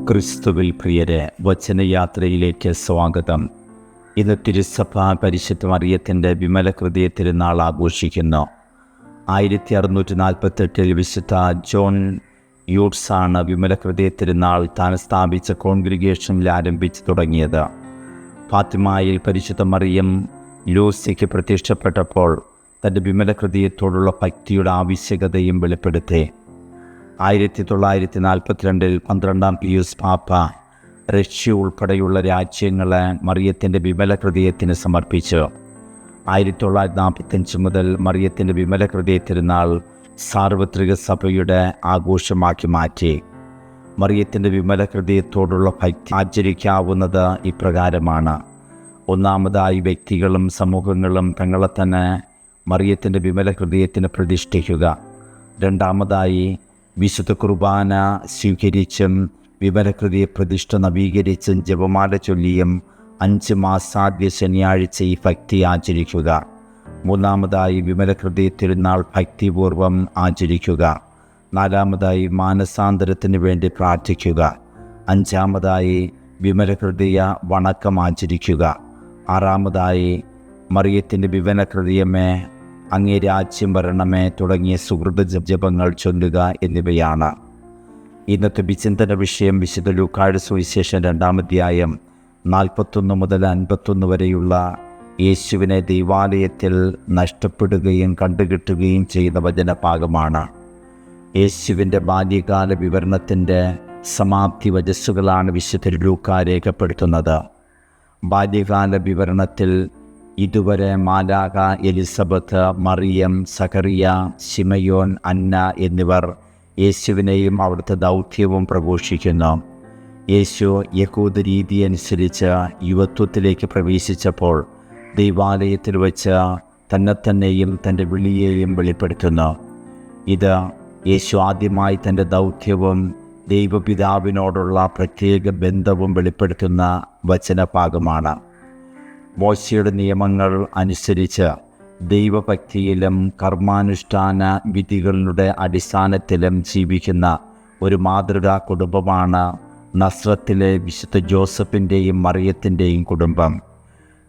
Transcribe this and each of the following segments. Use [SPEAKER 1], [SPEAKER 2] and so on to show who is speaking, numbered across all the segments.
[SPEAKER 1] ക്രിസ്തുവിൽ പ്രിയരെ, വചനയാത്രയിലേക്ക് സ്വാഗതം. ഇന്ന് തിരുസഭ പരിശുദ്ധ മറിയത്തിൻ്റെ വിമല ഹൃദയ തിരുനാൾ ആഘോഷിക്കുന്നു. 1648 വിശുദ്ധ ജോൺ യൂട്ട്സാണ് വിമല ഹൃദയ തിരുനാൾ താൻ സ്ഥാപിച്ച കോൺഗ്രിഗേഷനിൽ ആരംഭിച്ചു തുടങ്ങിയത്. ഫാത്തിമായിൽ പരിശുദ്ധ മറിയം ലൂസിക്ക് പ്രത്യക്ഷപ്പെട്ടപ്പോൾ തൻ്റെ വിമല ഹൃദയത്തോടുള്ള ഭക്തിയുടെ ആവശ്യകതയും വെളിപ്പെടുത്തി. 1942 12 പിയൂസ് പാപ്പ റഷ്യ ഉൾപ്പെടെയുള്ള രാജ്യങ്ങളെ മറിയത്തിൻ്റെ വിമല ഹൃദയത്തിന് സമർപ്പിച്ചു. 1945 മുതൽ മറിയത്തിൻ്റെ വിമല ഹൃദയ തിരുനാൾ സാർവത്രിക സഭയുടെ ആഘോഷമാക്കി മാറ്റി. മറിയത്തിൻ്റെ വിമല ഹൃദയത്തോടുള്ള ഭക്തി ആചരിക്കാവുന്നത് ഇപ്രകാരമാണ്. ഒന്നാമതായി, വ്യക്തികളും സമൂഹങ്ങളും തങ്ങളെ തന്നെ മറിയത്തിൻ്റെ വിമല ഹൃദയത്തിന് പ്രതിഷ്ഠിക്കുക. രണ്ടാമതായി, വിശുദ്ധ കുർബാന സ്വീകരിച്ചും വിമല ഹൃദയ പ്രതിഷ്ഠ നവീകരിച്ചും ജപമാല ചൊല്ലിയും 5 മാസാദ്യ ശനിയാഴ്ച ഈ ഭക്തി ആചരിക്കുക. മൂന്നാമതായി, വിമല ഹൃദയ തിരുനാൾ ഭക്തിപൂർവം ആചരിക്കുക. നാലാമതായി, മാനസാന്തരത്തിന് വേണ്ടി പ്രാർത്ഥിക്കുക. അഞ്ചാമതായി, വിമല ഹൃദയ വണക്കം ആചരിക്കുക. ആറാമതായി, മറിയത്തിൻ്റെ വിമല ഹൃദയമേ അങ്ങേ രാജ്യം വരണമേ തുടങ്ങിയ സുഹൃത ജപങ്ങൾ ചൊല്ലുക എന്നിവയാണ്. ഇന്നത്തെ വിചിന്തന വിഷയം വിശുദ്ധ ലൂക്കായുടെ സുവിശേഷം 2-ാം അധ്യായം 41 മുതൽ 51 വരെയുള്ള യേശുവിനെ ദൈവാലയത്തിൽ നഷ്ടപ്പെടുകയും കണ്ടുകിട്ടുകയും ചെയ്യുന്ന വചനഭാഗമാണ്. യേശുവിൻ്റെ ബാല്യകാല വിവരണത്തിൻ്റെ സമാപ്തി വചസ്സുകളാണ് വിശുദ്ധ ലൂക്ക രേഖപ്പെടുത്തുന്നത്. ബാല്യകാല വിവരണത്തിൽ ഇതുവരെ മാലാഖ, എലിസബത്ത്, മറിയം, സഖറിയ, ശിമയോൻ, അന്ന എന്നിവർ യേശുവിനെയും അവിടുത്തെ ദൗത്യവും പ്രഘോഷിക്കുന്നു. യേശു യഹൂദ രീതി അനുസരിച്ച് യുവത്വത്തിലേക്ക് പ്രവേശിച്ചപ്പോൾ ദൈവാലയത്തിൽ വച്ച് തന്നെയും തൻ്റെ വിളിയെയും വെളിപ്പെടുത്തുന്നു. ഇത് യേശു ആദ്യമായി തൻ്റെ ദൗത്യവും ദൈവപിതാവിനോടുള്ള പ്രത്യേക ബന്ധവും വെളിപ്പെടുത്തുന്ന വചനഭാഗമാണ്. മോശയുടെ നിയമങ്ങൾ അനുസരിച്ച് ദൈവഭക്തിയിലും കർമാനുഷ്ഠാന വിധികളുടെ അടിസ്ഥാനത്തിലും ജീവിക്കുന്ന ഒരു മാതൃകാ കുടുംബമാണ് നസ്രത്തിലെ വിശുദ്ധ ജോസഫിൻ്റെയും മറിയത്തിൻ്റെയും കുടുംബം.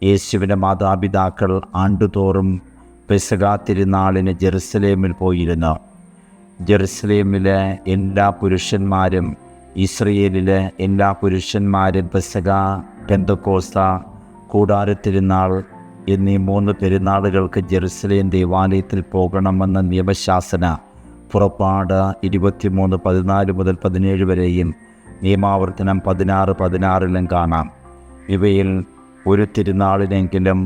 [SPEAKER 1] യേശുവിൻ്റെ മാതാപിതാക്കൾ ആണ്ടുതോറും പെസഹ തിരുനാളിന് ജെറുസലേമിൽ പോയിരുന്നു. ജെറുസലേമിലെ എല്ലാ പുരുഷന്മാരും ഇസ്രയേലിലെ എല്ലാ പുരുഷന്മാരും പെസഹ, പെന്തക്കോസ്ത, കൂടാരത്തിരുന്നാൾ എന്നീ 3 പെരുന്നാളുകൾക്ക് ജെറുസലേം ദേവാലയത്തിൽ പോകണമെന്ന നിയമശാസന പുറപ്പാട് 23, 14 മുതൽ 17 വരെയും നിയമാവർത്തനം 16, 16 കാണാം. ഇവയിൽ ഒരു തിരുനാളിനെങ്കിലും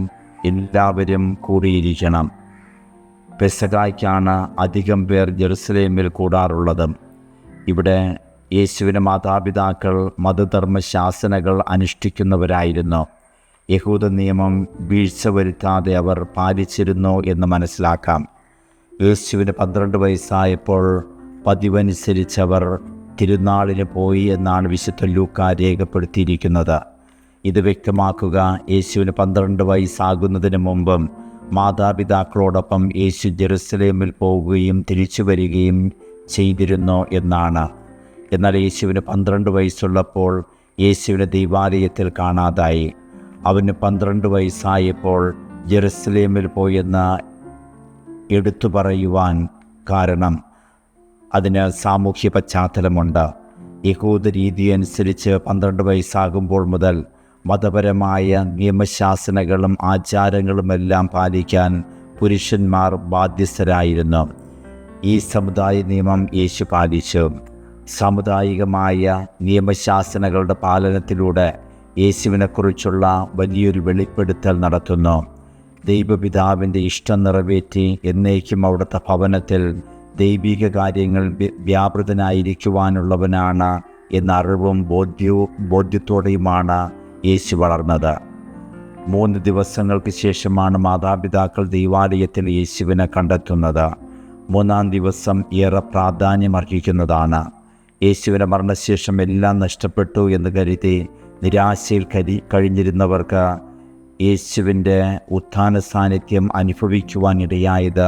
[SPEAKER 1] എല്ലാവരും കൂടിയിരിക്കണം. പെസഹായ്ക്കാണ് അധികം പേർ ജെറുസലേമിൽ കൂടാറുള്ളത്. ഇവിടെ യേശുവിൻ്റെ മാതാപിതാക്കൾ മതധർമ്മശാസനകൾ അനുഷ്ഠിക്കുന്നവരായിരുന്നു. യഹൂദ നിയമം വീഴ്ച വരുത്താതെ അവർ പാലിച്ചിരുന്നു എന്ന് മനസ്സിലാക്കാം. യേശുവിന് 12 വയസ്സായപ്പോൾ പതിവനുസരിച്ചവർ തിരുനാളിന് പോയി എന്നാണ് വിശുദ്ധ ലൂക്ക രേഖപ്പെടുത്തിയിരിക്കുന്നത്. ഇത് വ്യക്തമാക്കുക, യേശുവിന് 12 വയസ്സാകുന്നതിന് മുമ്പും മാതാപിതാക്കളോടൊപ്പം യേശു ജെറുസലേമിൽ പോവുകയും തിരിച്ചു വരികയും ചെയ്തിരുന്നു എന്നാണ്. എന്നാൽ യേശുവിന് 12 വയസ്സുള്ളപ്പോൾ യേശുവിനെ ദൈവാലയത്തിൽ കാണാതായി. അവന് 12 വയസ്സായപ്പോൾ ജെറുസലേമിൽ പോയെന്ന് എടുത്തു പറയുവാൻ കാരണം അതിന് സാമൂഹ്യ പശ്ചാത്തലമുണ്ട്. യഹൂദ രീതി അനുസരിച്ച് 12 വയസ്സാകുമ്പോൾ മുതൽ മതപരമായ നിയമശാസനകളും ആചാരങ്ങളുമെല്ലാം പാലിക്കാൻ പുരുഷന്മാർ ബാധ്യസ്ഥരായിരുന്നു. ഈ സമുദായ നിയമം യേശു പാലിച്ചു. സാമുദായികമായ നിയമശാസനകളുടെ പാലനത്തിലൂടെ യേശുവിനെക്കുറിച്ചുള്ള വലിയൊരു വെളിപ്പെടുത്തൽ നടത്തുന്നു. ദൈവപിതാവിൻ്റെ ഇഷ്ടം നിറവേറ്റി എന്നേക്കും അവിടുത്തെ ഭവനത്തിൽ ദൈവിക കാര്യങ്ങൾ വ്യാപൃതനായിരിക്കുവാനുള്ളവനാണ് എന്ന അറിവും ബോധ്യത്തോടെയുമാണ് യേശു വളർന്നത്. 3 ദിവസങ്ങൾക്ക് ശേഷമാണ് മാതാപിതാക്കൾ ദൈവാലയത്തിൽ യേശുവിനെ കണ്ടെത്തുന്നത്. 3-ാം ദിവസം ഏറെ പ്രാധാന്യമർഹിക്കുന്നതാണ്. യേശുവിൻ്റെ മരണശേഷം എല്ലാം നഷ്ടപ്പെട്ടു എന്ന് കരുതി നിരാശയിൽ കഴിഞ്ഞിരുന്നവർക്ക് യേശുവിൻ്റെ ഉത്ഥാന സാന്നിധ്യം അനുഭവിക്കുവാനിടയായത്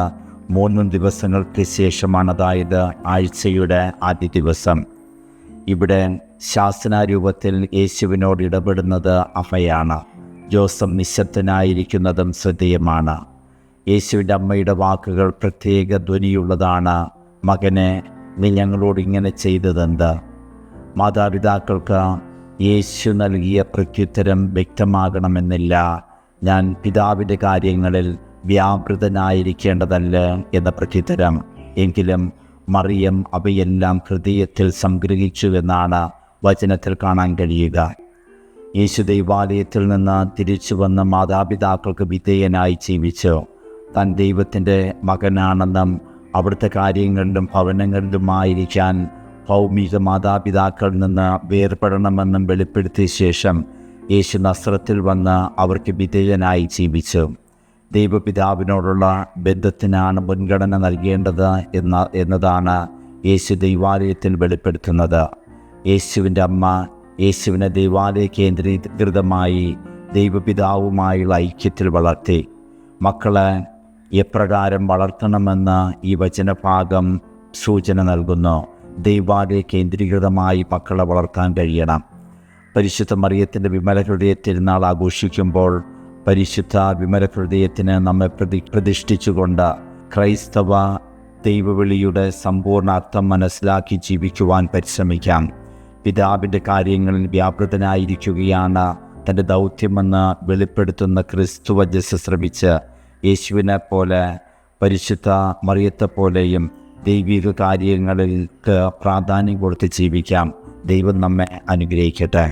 [SPEAKER 1] 3 ദിവസങ്ങൾക്ക് ശേഷമാണ്. അതായത് ആഴ്ചയുടെ ആദ്യ ദിവസം. ഇവിടെ ശാസനാരൂപത്തിൽ യേശുവിനോട് ഇടപെടുന്നത് അമ്മയാണ്. ജോസഫ് നിശബ്ദനായിരിക്കുന്നതും ശ്രദ്ധേയമാണ്. യേശുവിൻ്റെ അമ്മയുടെ വാക്കുകൾ പ്രത്യേക ധ്വനിയുള്ളതാണ്. മകനെ, നീ ഞങ്ങളോട് ഇങ്ങനെ ചെയ്തതെന്ത്? മാതാപിതാക്കൾക്ക് യേശു നൽകിയ പ്രത്യുത്തരം വ്യക്തമാകണമെന്നില്ല. ഞാൻ പിതാവിൻ്റെ കാര്യങ്ങളിൽ വ്യാപൃതനായിരിക്കേണ്ടതല്ല എന്ന പ്രത്യുത്തരം. എങ്കിലും മറിയം അവയെല്ലാം ഹൃദയത്തിൽ സംഗ്രഹിച്ചുവെന്നാണ് വചനത്തിൽ കാണാൻ കഴിയുക. യേശു ദൈവാലയത്തിൽ നിന്ന് തിരിച്ചു വന്ന മാതാപിതാക്കൾക്ക് വിധേയനായി ജീവിച്ചു. താൻ ദൈവത്തിൻ്റെ മകനാണെന്നും അവിടുത്തെ കാര്യങ്ങളിലും ഭവനങ്ങളിലുമായിരിക്കാൻ ഭൗമിക മാതാപിതാക്കളിൽ നിന്ന് വേർപെടണമെന്നും വെളിപ്പെടുത്തിയ ശേഷം യേശു നസ്രത്തിൽ വന്ന് അവർക്ക് വിധേയനായി ജീവിച്ചു. ദൈവപിതാവിനോടുള്ള ബന്ധത്തിനാണ് മുൻഗണന നൽകേണ്ടത് എന്നതാണ് യേശു ദൈവാലയത്തിൽ വെളിപ്പെടുത്തുന്നത്. യേശുവിൻ്റെ അമ്മ യേശുവിനെ ദൈവാലയ കേന്ദ്രീകൃതമായി ദൈവപിതാവുമായുള്ള ഐക്യത്തിൽ വളർത്തി. മക്കളെ എപ്രകാരം വളർത്തണമെന്ന് ഈ വചനഭാഗം സൂചന നൽകുന്നു. ദൈവാലയ കേന്ദ്രീകൃതമായി മക്കളെ വളർത്താൻ കഴിയണം. പരിശുദ്ധ മറിയത്തിൻ്റെ വിമല ഹൃദയ തിരുനാൾ ആഘോഷിക്കുമ്പോൾ പരിശുദ്ധ വിമല ഹൃദയത്തിന് നമ്മെ പ്രതിഷ്ഠിച്ചുകൊണ്ട് ക്രൈസ്തവ ദൈവവിളിയുടെ സമ്പൂർണ്ണ അർത്ഥം മനസ്സിലാക്കി ജീവിക്കുവാൻ പരിശ്രമിക്കാം. പിതാവിൻ്റെ കാര്യങ്ങളിൽ വ്യാപൃതനായിരിക്കുകയാണ് തൻ്റെ ദൗത്യമെന്ന് വെളിപ്പെടുത്തുന്ന ക്രിസ്തുവചസ്സ് ശ്രമിച്ച് യേശുവിനെ പോലെ പരിശുദ്ധ മറിയത്തെപ്പോലെയും ദൈവിക കാര്യങ്ങൾക്ക് പ്രാധാന്യം കൊടുത്ത് ജീവിക്കാം. ദൈവം നമ്മെ അനുഗ്രഹിക്കട്ടെ.